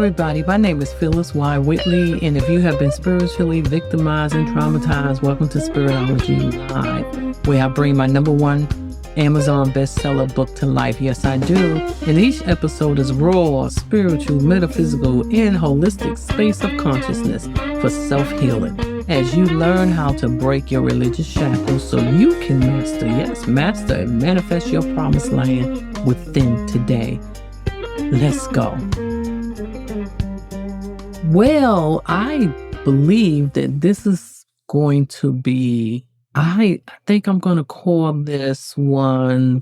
everybody. My name is Phyllis Y. Whitley, and if you have been spiritually victimized and traumatized, welcome to Spiritology Live, where I bring my #1 Amazon bestseller book to life. Yes, I do. And each episode is raw, spiritual, metaphysical, and holistic space of consciousness for self-healing. As you learn how to break your religious shackles so you can master and manifest your promised land within today. Let's go. Well, I believe that this is going to be, I think I'm going to call this one,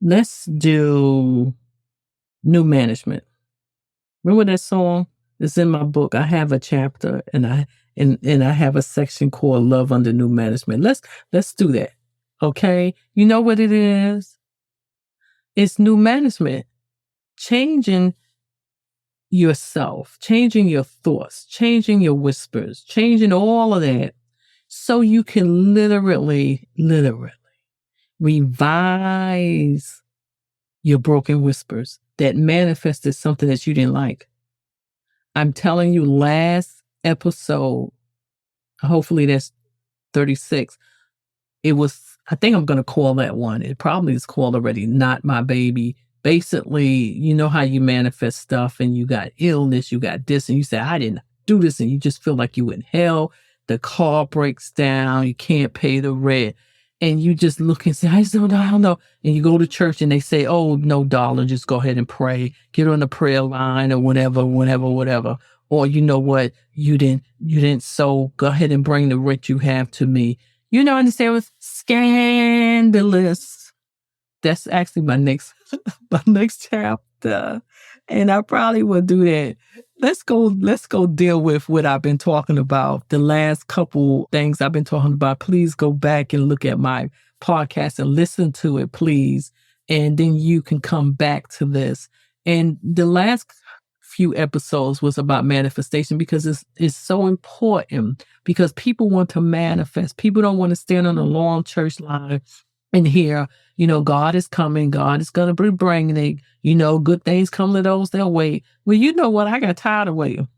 let's do New Management. Remember that song? It's in my book. I have a chapter and I have a section called Love Under New Management. Let's do that. Okay? You know what it is? It's new management. Changing yourself, changing your thoughts, changing your whispers, changing all of that so you can literally revise your broken whispers that manifested something that you didn't like. I'm telling you, last episode, hopefully that's 36, it was, I think I'm going to call that one. It probably is called already, Not My Baby. Basically, you know how you manifest stuff and you got illness, you got this, and you say, I didn't do this, and you just feel like you in hell. The car breaks down, you can't pay the rent, and you just look and say, I don't know. And you go to church and they say, oh, no, darling, just go ahead and pray. Get on the prayer line or whatever. Or you know what? You didn't sow. Go ahead and bring the rent you have to me. You know, understand what's scandalous. That's actually my next chapter. And I probably will do that. Let's go deal with what I've been talking about. The last couple things I've been talking about. Please go back and look at my podcast and listen to it, please. And then you can come back to this. And the last few episodes was about manifestation because it's so important, because people want to manifest. People don't want to stand on a long church line and hear, you know, God is coming. God is going to be bringing it. You know, good things come to those that wait. Well, you know what? I got tired of waiting.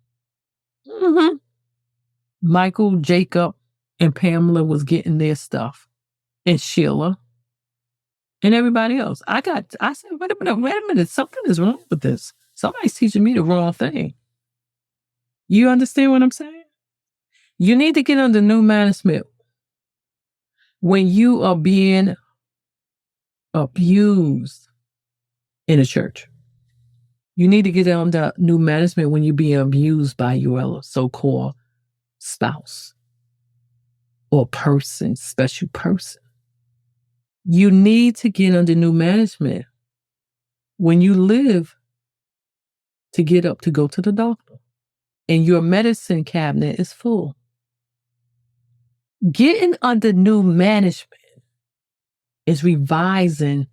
Michael, Jacob, and Pamela was getting their stuff. And Sheila. And everybody else. I said, wait a minute. Something is wrong with this. Somebody's teaching me the wrong thing. You understand what I'm saying? You need to get under new management when you are being abused in a church. You need to get under new management when you're being abused by your so-called spouse or person, special person. You need to get under new management when you live to get up to go to the doctor and your medicine cabinet is full. Getting under new management is revising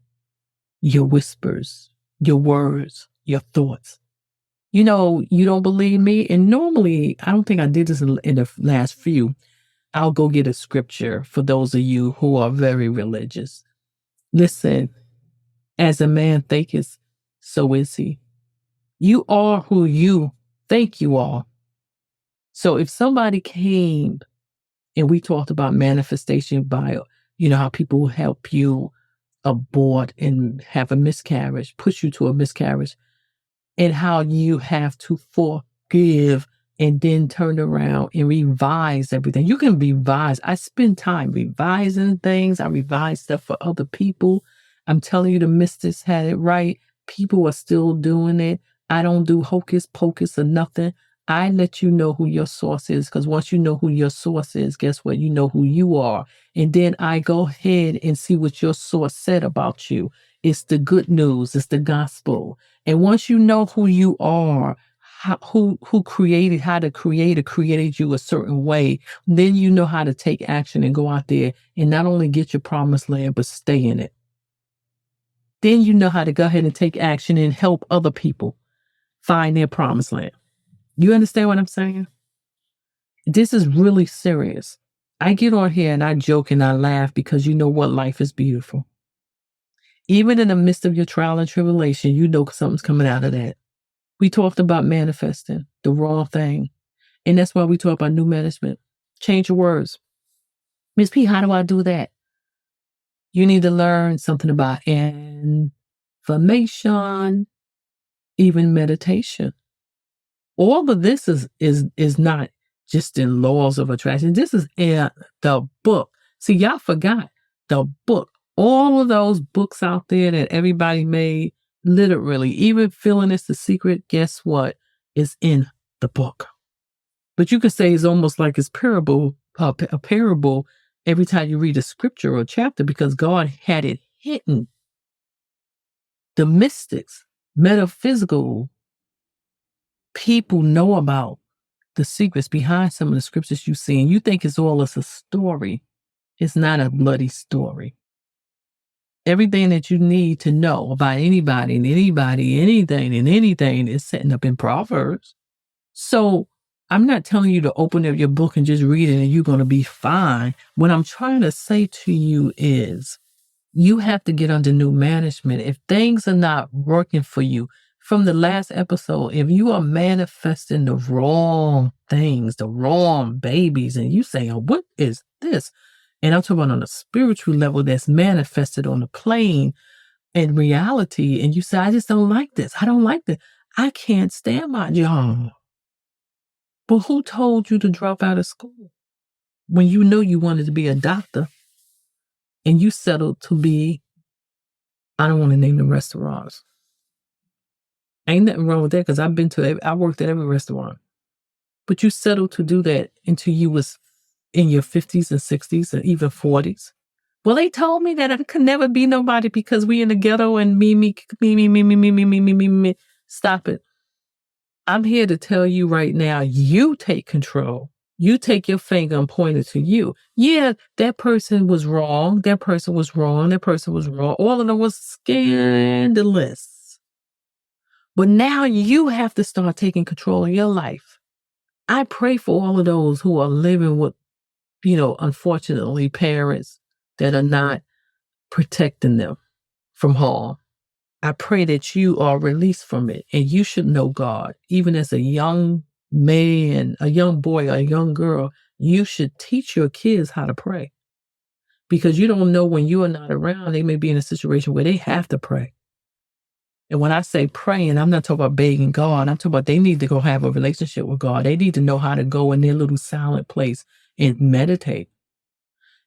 your whispers, your words, your thoughts. You know, you don't believe me? And normally, I don't think I did this in the last few. I'll go get a scripture for those of you who are very religious. Listen, as a man thinketh, so is he. You are who you think you are. So if somebody came and we talked about manifestation by, you know, how people will help you abort and have a miscarriage, push you to a miscarriage, and how you have to forgive and then turn around and revise everything. You can revise. I spend time revising things. I revise stuff for other people. I'm telling you, the mystics had it right. People are still doing it. I don't do hocus pocus or nothing. I let you know who your source is, because once you know who your source is, guess what? You know who you are. And then I go ahead and see what your source said about you. It's the good news. It's the gospel. And once you know who you are, who created you a certain way, then you know how to take action and go out there and not only get your promised land, but stay in it. Then you know how to go ahead and take action and help other people find their promised land. You understand what I'm saying? This is really serious. I get on here and I joke and I laugh because you know what? Life is beautiful. Even in the midst of your trial and tribulation, you know something's coming out of that. We talked about manifesting the wrong thing. And that's why we talk about new management. Change your words. Ms. P, how do I do that? You need to learn something about information, even meditation. All of this is not just in laws of attraction. This is in the book. See, y'all forgot the book. All of those books out there that everybody made, literally, even Feeling It's the Secret, guess what? Is in the book. But you could say it's almost like it's a parable every time you read a scripture or a chapter, because God had it hidden. The mystics, metaphysical people know about the secrets behind some of the scriptures you see, and you think it's all a story. It's not a bloody story. Everything that you need to know about anybody and anything is setting up in Proverbs. So I'm not telling you to open up your book and just read it and you're going to be fine. What I'm trying to say to you is you have to get under new management. If things are not working for you, from the last episode, if you are manifesting the wrong things, the wrong babies, and you saying, oh, what is this? And I'm talking about on a spiritual level that's manifested on the plane in reality. And you say, I just don't like this. I don't like this. I can't stand my job. But who told you to drop out of school when you knew you wanted to be a doctor and you settled to be, I don't want to name the restaurants. Ain't nothing wrong with that because I worked at every restaurant. But you settled to do that until you was in your 50s and 60s and even 40s. Well, they told me that I could never be nobody because we in the ghetto and me. Stop it. I'm here to tell you right now, you take control. You take your finger and point it to you. Yeah, that person was wrong. That person was wrong. That person was wrong. All of them was scandalous. But now you have to start taking control of your life. I pray for all of those who are living with, unfortunately, parents that are not protecting them from harm. I pray that you are released from it and you should know God. Even as a young man, a young boy, a young girl, you should teach your kids how to pray. Because you don't know when you are not around, they may be in a situation where they have to pray. And when I say praying, I'm not talking about begging God. I'm talking about they need to go have a relationship with God. They need to know how to go in their little silent place and meditate.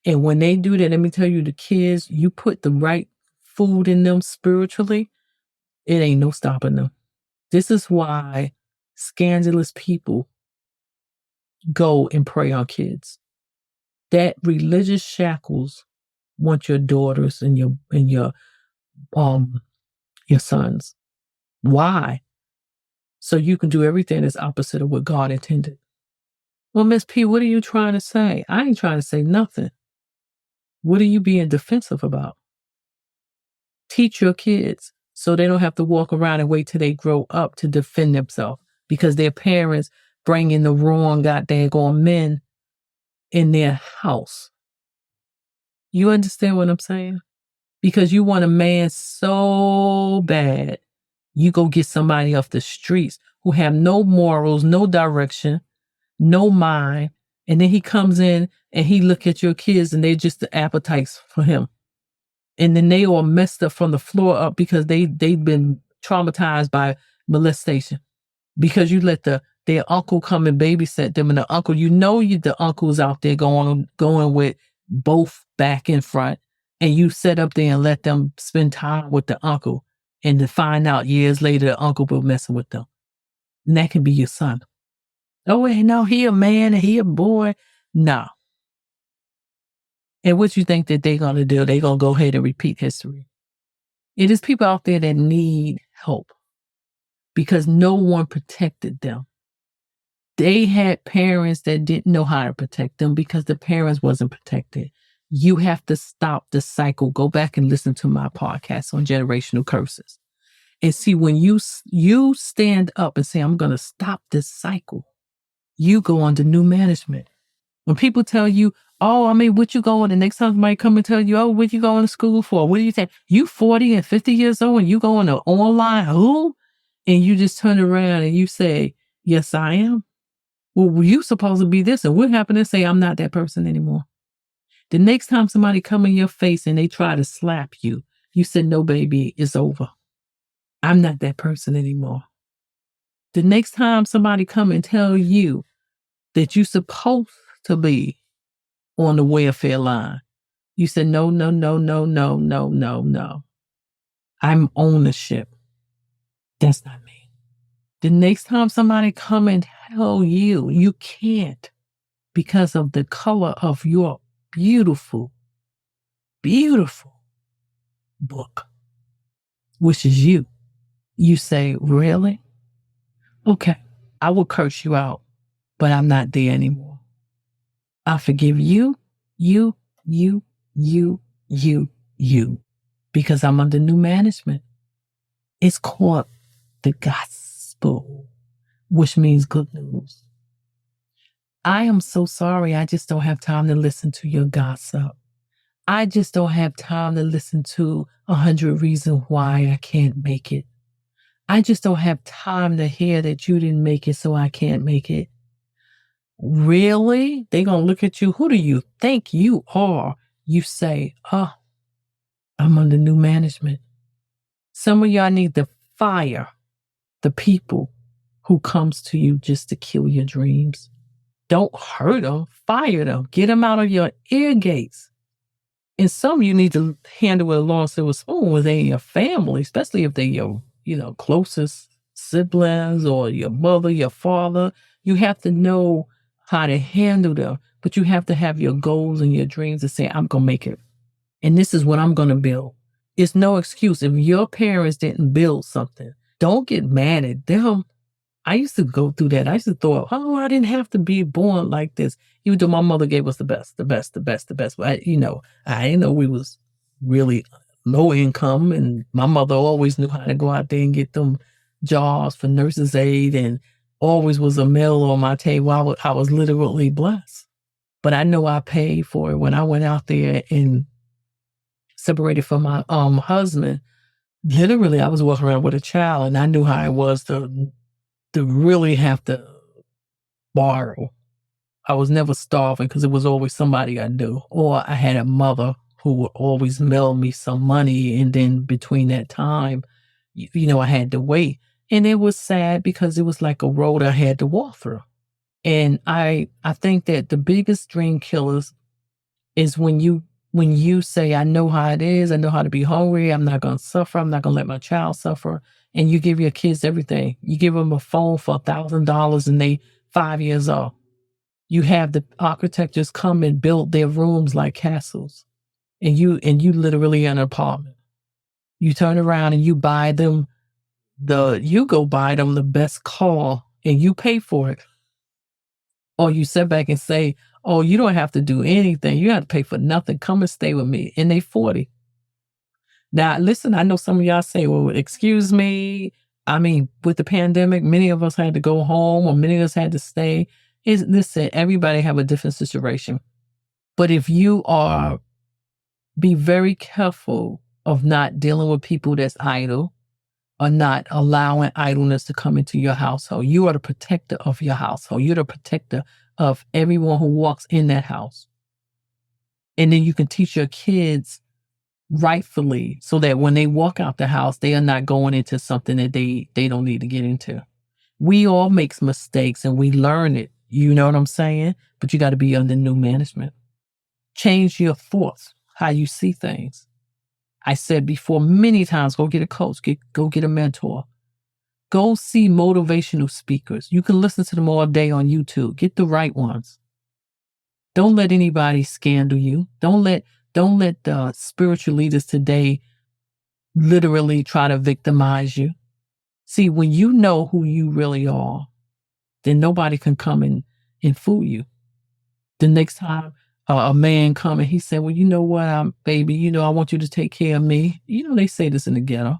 And when they do that, let me tell you, the kids, you put the right food in them spiritually, it ain't no stopping them. This is why scandalous people go and prey on kids. That religious shackles want your daughters and your sons. Why? So you can do everything that's opposite of what God intended. Well, Miss P, what are you trying to say? I ain't trying to say nothing. What are you being defensive about? Teach your kids so they don't have to walk around and wait till they grow up to defend themselves because their parents bring in the wrong goddamn men in their house. You understand what I'm saying? Because you want a man so bad, you go get somebody off the streets who have no morals, no direction, no mind, and then he comes in and he look at your kids and they're just the appetites for him. And then they all messed up from the floor up because they've been traumatized by molestation. Because you let their uncle come and babysit them, and the uncle, the uncle's out there going with both back and front, and you sit up there and let them spend time with the uncle, and to find out years later the uncle was messing with them. And that can be your son. Oh, wait, no, he a man and he a boy. No. And what you think that they're going to do? They're going to go ahead and repeat history. It is people out there that need help because no one protected them. They had parents that didn't know how to protect them because the parents wasn't protected. You have to stop the cycle. Go back and listen to my podcast on generational curses. And see, when you stand up and say, I'm going to stop this cycle, you go under new management. When people tell you, what you going, the next time somebody come and tell you, what you going to school for? What do you think? You 40 and 50 years old and you going to online, who? and you just turn around and you say, yes, I am. Well, you supposed to be this. And what happened to say, I'm not that person anymore? The next time somebody come in your face and they try to slap you, you said, no, baby, it's over. I'm not that person anymore. The next time somebody come and tell you that you're supposed to be on the welfare line, you said, no, no, no, no, no, no, no, no. I'm ownership. That's not me. The next time somebody come and tell you you can't because of the color of your beautiful, beautiful book, which is you, you say, really? Okay, I will curse you out, but I'm not there anymore. I forgive you, you, you, you, you, because I'm under new management. It's called the gospel, which means good news. I am so sorry. I just don't have time to listen to your gossip. I just don't have time to listen to 100 reasons why I can't make it. I just don't have time to hear that you didn't make it, so I can't make it. Really? They gonna look at you. Who do you think you are? You say, oh, I'm under new management. Some of y'all need to fire the people who comes to you just to kill your dreams. Don't hurt them. Fire them. Get them out of your ear gates. And some you need to handle with a long silver spoon when they your family, especially if they your, closest siblings or your mother, your father. You have to know how to handle them, but you have to have your goals and your dreams to say, I'm going to make it. And this is what I'm going to build. It's no excuse. If your parents didn't build something, don't get mad at them. I used to go through that. I used to thought, oh, I didn't have to be born like this. Even though my mother gave us the best, the best, the best, the best. But I didn't know we was really low income. And my mother always knew how to go out there and get them jobs for nurses' aid and always was a meal on my table. I was literally blessed. But I know I paid for it when I went out there and separated from my husband. Literally, I was walking around with a child, and I knew how it was to really have to borrow. I was never starving because it was always somebody I knew. Or I had a mother who would always mail me some money. And then between that time, I had to wait. And it was sad because it was like a road I had to walk through. And I think that the biggest dream killers is when you say, I know how it is. I know how to be hungry. I'm not going to suffer. I'm not going to let my child suffer. And you give your kids everything. You give them a phone for $1,000 and they 5 years old. You have the architects come and build their rooms like castles. And you literally in an apartment. You turn around and you buy them the best car and you pay for it. Or you sit back and say, oh, you don't have to do anything. You have to pay for nothing. Come and stay with me. And they 40. Now, listen, I know some of y'all say, well, excuse me. I mean, with the pandemic, many of us had to go home or many of us had to stay. Listen, everybody have a different situation. But if you be very careful of not dealing with people that's idle or not allowing idleness to come into your household. You are the protector of your household. You're the protector of everyone who walks in that house. And then you can teach your kids rightfully so that when they walk out the house, they are not going into something that they don't need to get into. We all make mistakes and we learn it. You know what I'm saying? But you got to be under new management. Change your thoughts, how you see things. I said before many times, go get a coach, go get a mentor. Go see motivational speakers. You can listen to them all day on YouTube. Get the right ones. Don't let anybody scandal you. Don't let the spiritual leaders today literally try to victimize you. See, when you know who you really are, then nobody can come and fool you. The next time a man come and he said, well, you know what, baby, I want you to take care of me. They say this in the ghetto.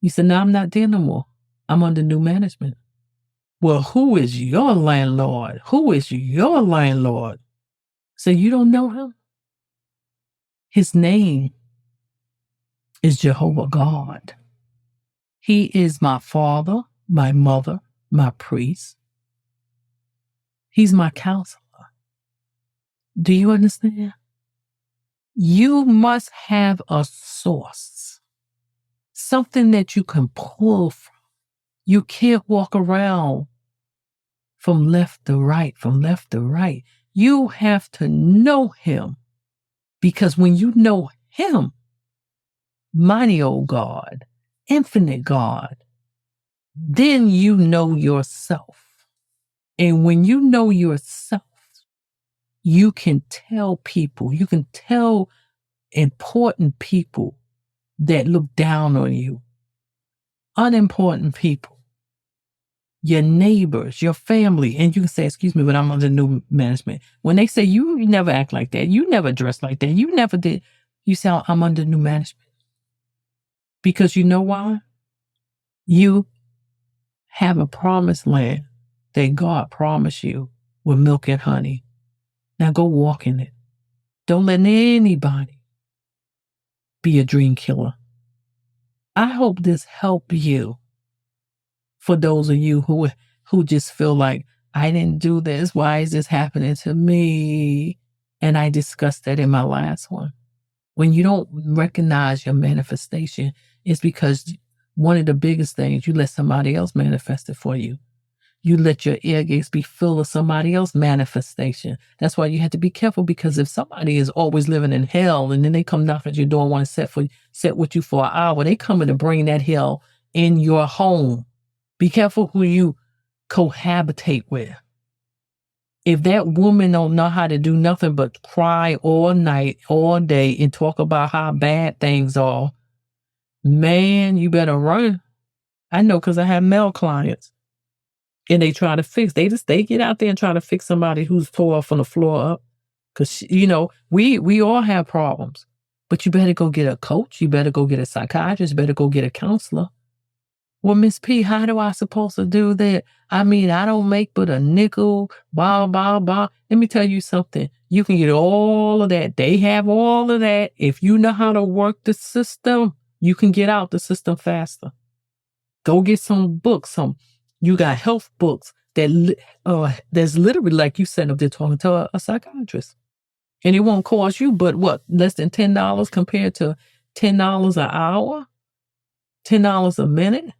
You said, no, I'm not there no more. I'm under new management. Well, who is your landlord? Who is your landlord? So you don't know him? His name is Jehovah God. He is my father, my mother, my priest. He's my counselor. Do you understand? You must have a source, something that you can pull from. You can't walk around from left to right, from left to right. You have to know him, because when you know him, mighty old God, infinite God, then you know yourself. And when you know yourself, you can tell people, you can tell important people that look down on you, unimportant people, your neighbors, your family, and you can say, excuse me, but I'm under new management. When they say, you never act like that, you never dress like that, you never did, you say, I'm under new management. Because you know why? You have a promised land that God promised you with milk and honey. Now go walk in it. Don't let anybody be a dream killer. I hope this helped you. For those of you who just feel like, I didn't do this, why is this happening to me? And I discussed that in my last one. When you don't recognize your manifestation, it's because one of the biggest things, you let somebody else manifest it for you. You let your ear gates be filled with somebody else's manifestation. That's why you have to be careful, because if somebody is always living in hell and then they come knock at your door and want to sit with you for an hour, they coming to bring that hell in your home. Be careful who you cohabitate with. If that woman don't know how to do nothing but cry all night, all day, and talk about how bad things are, man, you better run. I know, because I have male clients. And they try to fix, they get out there and try to fix somebody who's tore from the floor up. Because, we all have problems. But you better go get a coach. You better go get a psychiatrist. You better go get a counselor. Well, Miss P, how do I supposed to do that? I mean, I don't make but a nickel, blah, blah, blah. Let me tell you something. You can get all of that. They have all of that. If you know how to work the system, you can get out the system faster. Go get some books. You got health books that's literally like you sitting up there talking to a psychiatrist. And it won't cost you but what, less than $10 compared to $10 an hour? $10 a minute?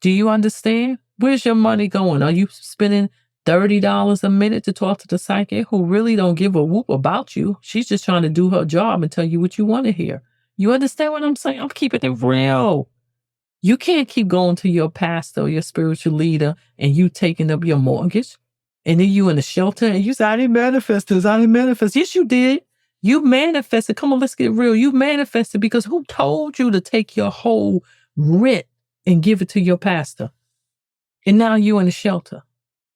Do you understand? Where's your money going? Are you spending $30 a minute to talk to the psychic who really don't give a whoop about you? She's just trying to do her job and tell you what you want to hear. You understand what I'm saying? I'm keeping it real. You can't keep going to your pastor or your spiritual leader and you taking up your mortgage, and then you in the shelter and you say, I didn't manifest this, I didn't manifest. Yes, you did. You manifested. Come on, let's get real. You manifested because who told you to take your whole rent and give it to your pastor? And now you in the shelter.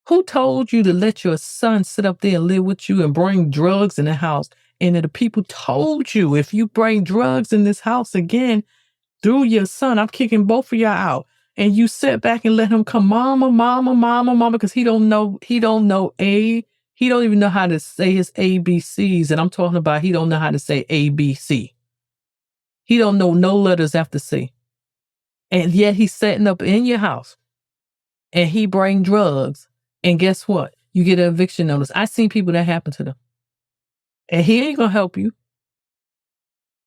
Who told you to let your son sit up there and live with you and bring drugs in the house? And the people told you, if you bring drugs in this house again, through your son, I'm kicking both of y'all out. And you sit back and let him come, mama, mama, mama, mama, because he don't even know how to say his ABCs. And I'm talking about he don't know how to say ABC. He don't know no letters after C. And yet he's setting up in your house and he bring drugs. And guess what? You get an eviction notice. I seen people that happen to them. And he ain't gonna help you.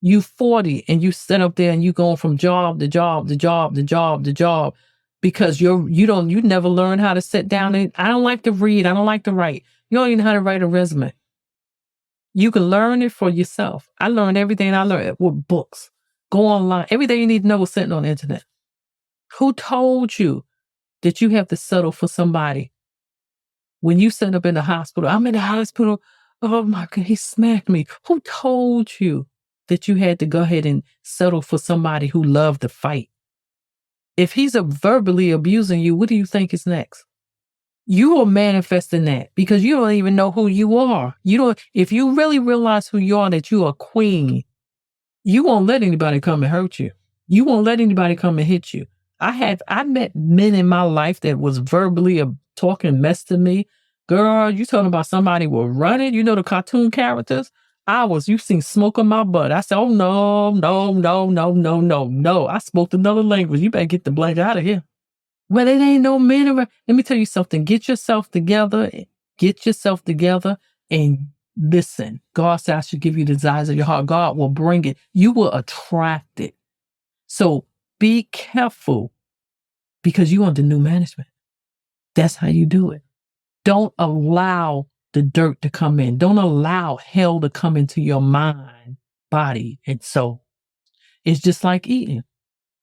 You 40 and you sit up there and you going from job to job to job to job to job because you never learn how to sit down and I don't like to read. I don't like to write. You don't even know how to write a resume. You can learn it for yourself. I learned everything I learned with books. Go online. Everything you need to know is sitting on the internet. Who told you that you have to settle for somebody? When you sit up in the hospital, I'm in the hospital. Oh my God, he smacked me. Who told you that you had to go ahead and settle for somebody who loved to fight? If he's verbally abusing you, what do you think is next? You are manifesting that because you don't even know who you are. If you really realize who you are, that you are a queen, you won't let anybody come and hurt you. You won't let anybody come and hit you. I met men in my life that was verbally talking mess to me. Girl, you talking about somebody was running, the cartoon characters? hours. You seen smoke on my butt. I said, oh, no, no, no, no, no, no, no. I spoke another language. You better get the blank out of here. Well, it ain't no men around. Let me tell you something. Get yourself together. Get yourself together and listen. God said I should give you the desires of your heart. God will bring it. You will attract it. So be careful because you under new management. That's how you do it. Don't allow the dirt to come in. Don't allow hell to come into your mind, body, and soul. It's just like eating.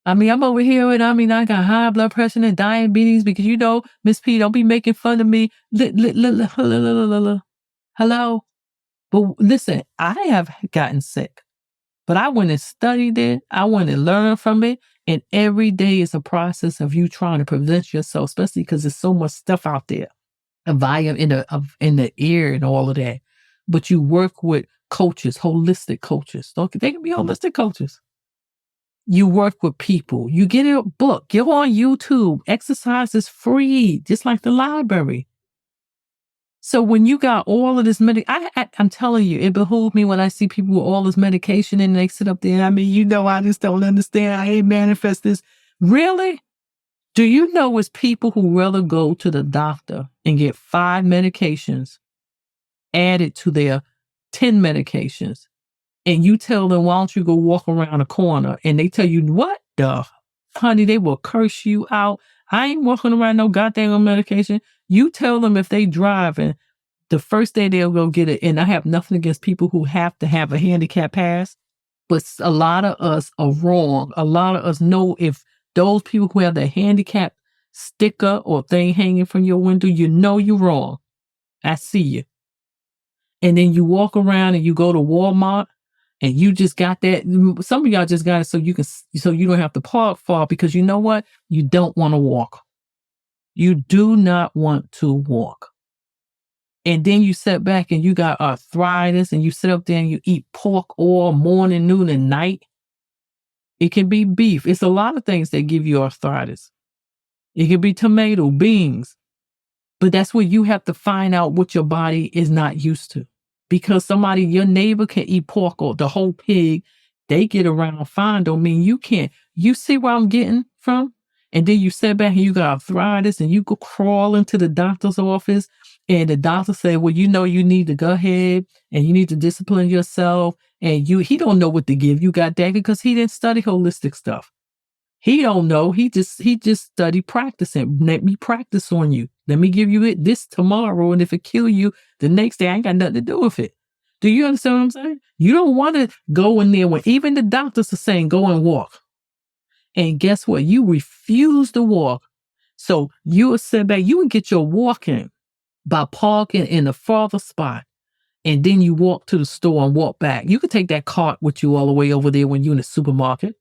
I mean, I'm over here and I got high blood pressure and diabetes because, Miss P, don't be making fun of me. Hello? But listen, I have gotten sick, but I went and studied it. I went and learned from it. And every day is a process of you trying to prevent yourself, especially because there's so much stuff out there, a volume in the ear and all of that. But you work with coaches, holistic coaches. They can be holistic coaches. You work with people. You get a book. Go on YouTube. Exercise is free, just like the library. So when you got all of this I'm telling you, it behooves me when I see people with all this medication and they sit up there. I just don't understand. I ain't manifest this. Really? Do you know it's people who rather go to the doctor and get 5 medications added to their 10 medications? And you tell them, why don't you go walk around a corner? And they tell you, what the honey, they will curse you out. I ain't walking around no goddamn medication. You tell them if they driving, the first day they'll go get it. And I have nothing against people who have to have a handicap pass, but a lot of us are wrong. A lot of us know if those people who have the handicap sticker or thing hanging from your window, you're wrong. I see you. And then you walk around and you go to Walmart and you just got that. Some of y'all just got it so you don't have to park far because you know what? You don't want to walk. You do not want to walk. And then you sit back and you got arthritis and you sit up there and you eat pork all morning, noon, and night. It can be beef. It's a lot of things that give you arthritis. It can be tomato, beans. But that's where you have to find out what your body is not used to. Because your neighbor can eat pork or the whole pig, they get around fine, don't mean you can't. You see where I'm getting from? And then you sit back and you got arthritis and you go crawl into the doctor's office and the doctor say, well, you need to go ahead and you need to discipline yourself. And he don't know what to give you, got that, because he didn't study holistic stuff. He don't know. He just study practicing. Let me practice on you. Let me give you this tomorrow. And if it kill you the next day, I ain't got nothing to do with it. Do you understand what I'm saying? You don't want to go in there when even the doctors are saying, go and walk. And guess what? You refuse to walk. So you will sit back, you will get your walk in by parking in the farther spot. And then you walk to the store and walk back. You could take that cart with you all the way over there when you're in the supermarket.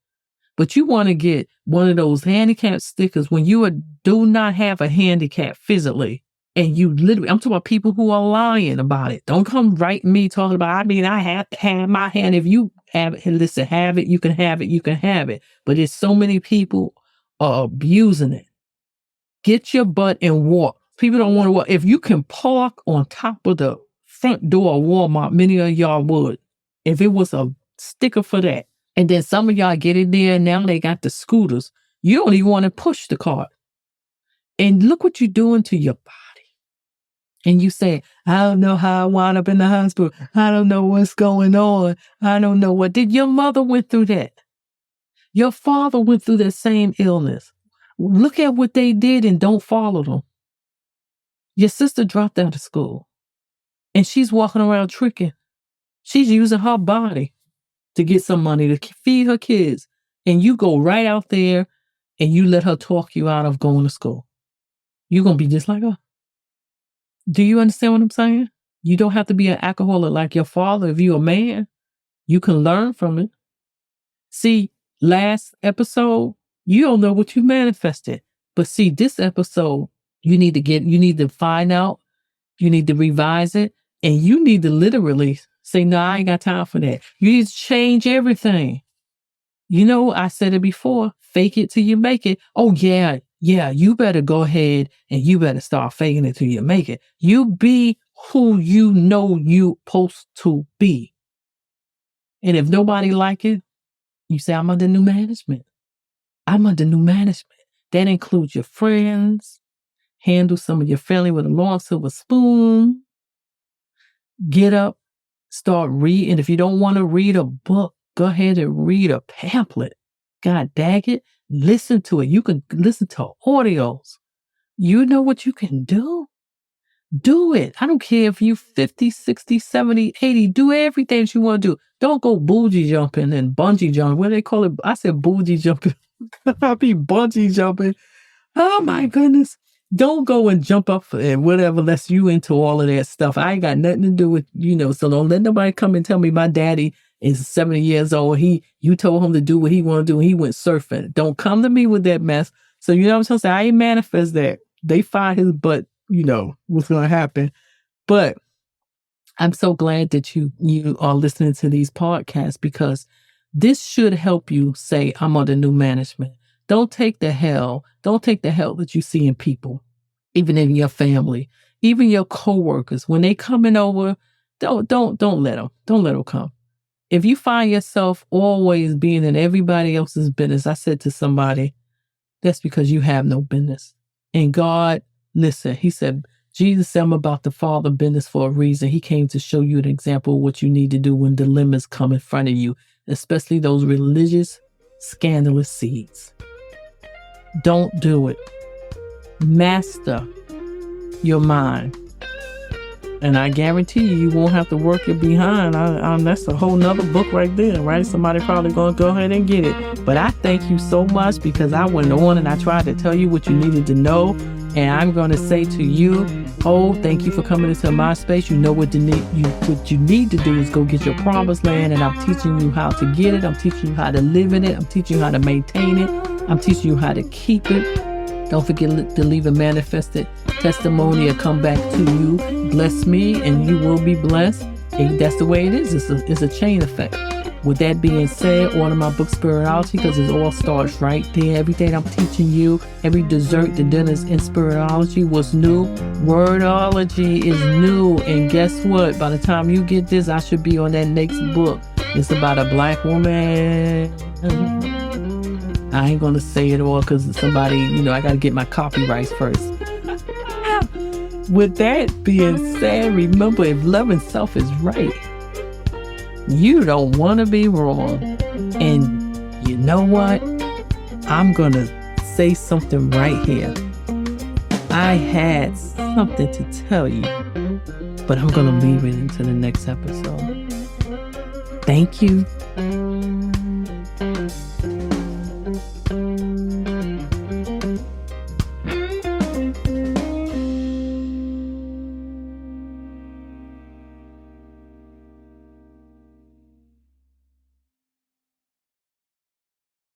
But you want to get one of those handicap stickers when you do not have a handicap physically. And you literally, I'm talking about people who are lying about it. Don't come write me talking about, I have to have my hand. If you have it, listen, have it, you can have it, you can have it. But there's so many people are abusing it. Get your butt and walk. People don't want to walk. If you can park on top of the front door of Walmart, many of y'all would. If it was a sticker for that. And then some of y'all get in there and now they got the scooters. You don't even want to push the cart. And look what you're doing to your body. And you say, I don't know how I wound up in the hospital. I don't know what's going on. I don't know what. Did your mother went through that? Your father went through that same illness. Look at what they did and don't follow them. Your sister dropped out of school and she's walking around tricking. She's using her body to get some money to feed her kids. And you go right out there and you let her talk you out of going to school. You're going to be just like her. Do you understand what I'm saying? You don't have to be an alcoholic like your father. If you're a man, you can learn from it. See, last episode, you don't know what you manifested. But see, this episode, you need to find out, you need to revise it, and you need to literally say, no, I ain't got time for that. You need to change everything. I said it before, fake it till you make it. Oh, yeah, you better go ahead and you better start faking it till you make it. You be who you know you supposed to be. And if nobody like it, you say, I'm under new management. I'm under new management. That includes your friends, handle some of your family with a long silver spoon, get up, start reading. If you don't want to read a book, go ahead and read a pamphlet. God dang it, listen to it. You can listen to audios. You know what you can do? Do it. I don't care if you 50, 60, 70, 80. Do everything that you want to do. Don't go bougie jumping and bungee jumping. What do they call it? I said bougie jumping. I be bungee jumping. Oh my goodness. Don't go and jump up and whatever unless you into all of that stuff. I ain't got nothing to do with, so don't let nobody come and tell me my daddy is 70 years old. You told him to do what he want to do. He went surfing. Don't come to me with that mess. So you know what I'm saying? I ain't manifest that. They find his butt, what's going to happen. But I'm so glad that you are listening to these podcasts because this should help you say, I'm under new management. Don't take the hell that you see in people, even in your family, even your coworkers. When they coming over, don't let them come. If you find yourself always being in everybody else's business, I said to somebody, that's because you have no business. And God, listen, he said, Jesus said, I'm about the Father business for a reason. He came to show you an example of what you need to do when dilemmas come in front of you, especially those religious, scandalous seeds. Don't do it. Master your mind. And I guarantee you won't have to work your behind. That's a whole nother book right there, right? Somebody probably going to go ahead and get it. But I thank you so much because I went on and I tried to tell you what you needed to know. And I'm going to say to you, thank you for coming into my space. You know what you need to do is go get your promised land. And I'm teaching you how to get it. I'm teaching you how to live in it. I'm teaching you how to maintain it. I'm teaching you how to keep it. Don't forget to leave a manifested testimony or come back to you. Bless me and you will be blessed. And that's the way it is. It's a chain effect. With that being said, order my book Spiritology because it all starts right there. Everything I'm teaching you, every dessert, the dinners in Spiritology was new. Wordology is new. And guess what? By the time you get this, I should be on that next book. It's about a black woman. I ain't going to say it all because somebody, I got to get my copyrights first. With that being said, remember, if loving self is right, you don't want to be wrong. And you know what? I'm going to say something right here. I had something to tell you, but I'm going to leave it into the next episode. Thank you.